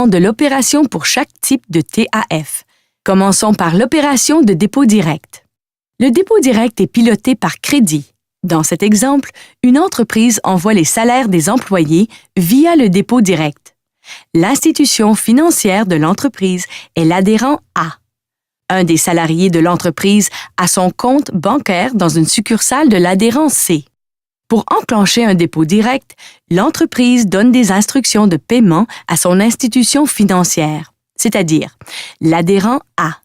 de l'opération pour chaque type de TAF. Commençons par l'opération de dépôt direct. Le dépôt direct est piloté par crédit. Dans cet exemple, une entreprise envoie les salaires des employés via le dépôt direct. L'institution financière de l'entreprise est l'adhérent A. Un des salariés de l'entreprise a son compte bancaire dans une succursale de l'adhérent C. Pour enclencher un dépôt direct, l'entreprise donne des instructions de paiement à son institution financière, c'est-à-dire l'adhérent A.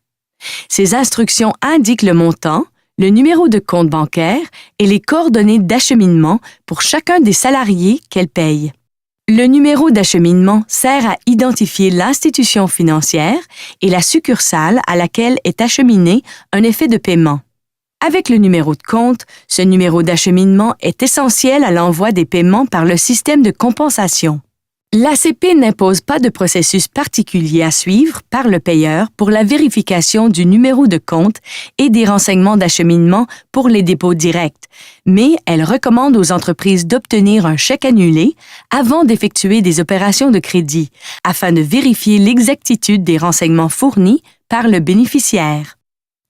Ces instructions indiquent le montant, le numéro de compte bancaire et les coordonnées d'acheminement pour chacun des salariés qu'elle paye. Le numéro d'acheminement sert à identifier l'institution financière et la succursale à laquelle est acheminé un effet de paiement. Avec le numéro de compte, ce numéro d'acheminement est essentiel à l'envoi des paiements par le système de compensation. L'ACP n'impose pas de processus particulier à suivre par le payeur pour la vérification du numéro de compte et des renseignements d'acheminement pour les dépôts directs, mais elle recommande aux entreprises d'obtenir un chèque annulé avant d'effectuer des opérations de crédit, afin de vérifier l'exactitude des renseignements fournis par le bénéficiaire.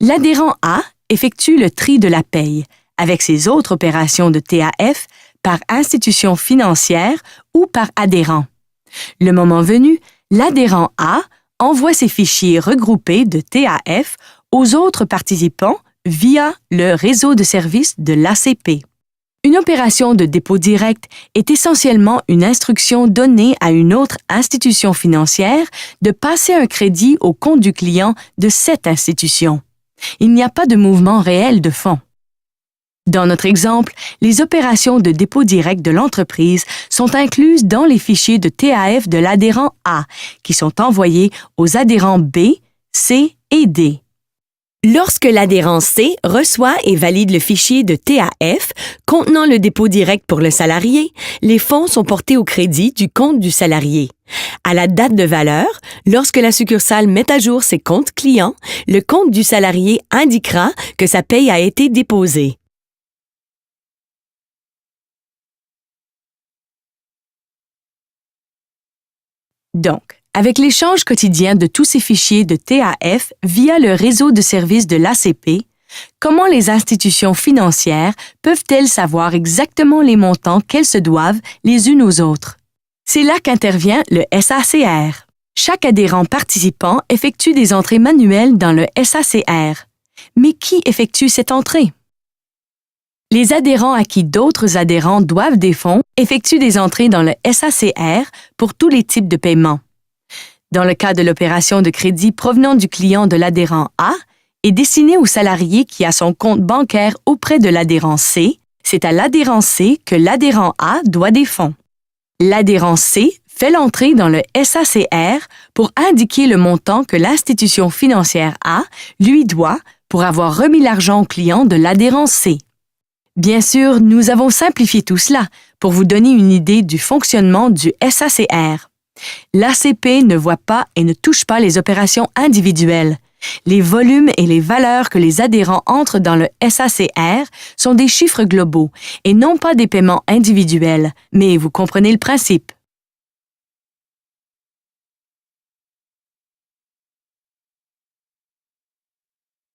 L'adhérent A effectue le tri de la paye, avec ses autres opérations de TAF, par institution financière ou par adhérent. Le moment venu, l'adhérent A envoie ses fichiers regroupés de TAF aux autres participants via le réseau de services de l'ACP. Une opération de dépôt direct est essentiellement une instruction donnée à une autre institution financière de passer un crédit au compte du client de cette institution. Il n'y a pas de mouvement réel de fonds. Dans notre exemple, les opérations de dépôt direct de l'entreprise sont incluses dans les fichiers de TAF de l'adhérent A, qui sont envoyés aux adhérents B, C et D. Lorsque l'adhérent C reçoit et valide le fichier de TAF contenant le dépôt direct pour le salarié, les fonds sont portés au crédit du compte du salarié. À la date de valeur, lorsque la succursale met à jour ses comptes clients, le compte du salarié indiquera que sa paye a été déposée. Donc, avec l'échange quotidien de tous ces fichiers de TAF via le réseau de services de l'ACP, comment les institutions financières peuvent-elles savoir exactement les montants qu'elles se doivent les unes aux autres? C'est là qu'intervient le SACR. Chaque adhérent participant effectue des entrées manuelles dans le SACR. Mais qui effectue cette entrée? Les adhérents à qui d'autres adhérents doivent des fonds effectuent des entrées dans le SACR pour tous les types de paiements. Dans le cas de l'opération de crédit provenant du client de l'adhérent A et destinée au salarié qui a son compte bancaire auprès de l'adhérent C, c'est à l'adhérent C que l'adhérent A doit des fonds. L'adhérent C fait l'entrée dans le SACR pour indiquer le montant que l'institution financière A lui doit pour avoir remis l'argent au client de l'adhérent C. Bien sûr, nous avons simplifié tout cela pour vous donner une idée du fonctionnement du SACR. L'ACP ne voit pas et ne touche pas les opérations individuelles. Les volumes et les valeurs que les adhérents entrent dans le SACR sont des chiffres globaux et non pas des paiements individuels, mais vous comprenez le principe.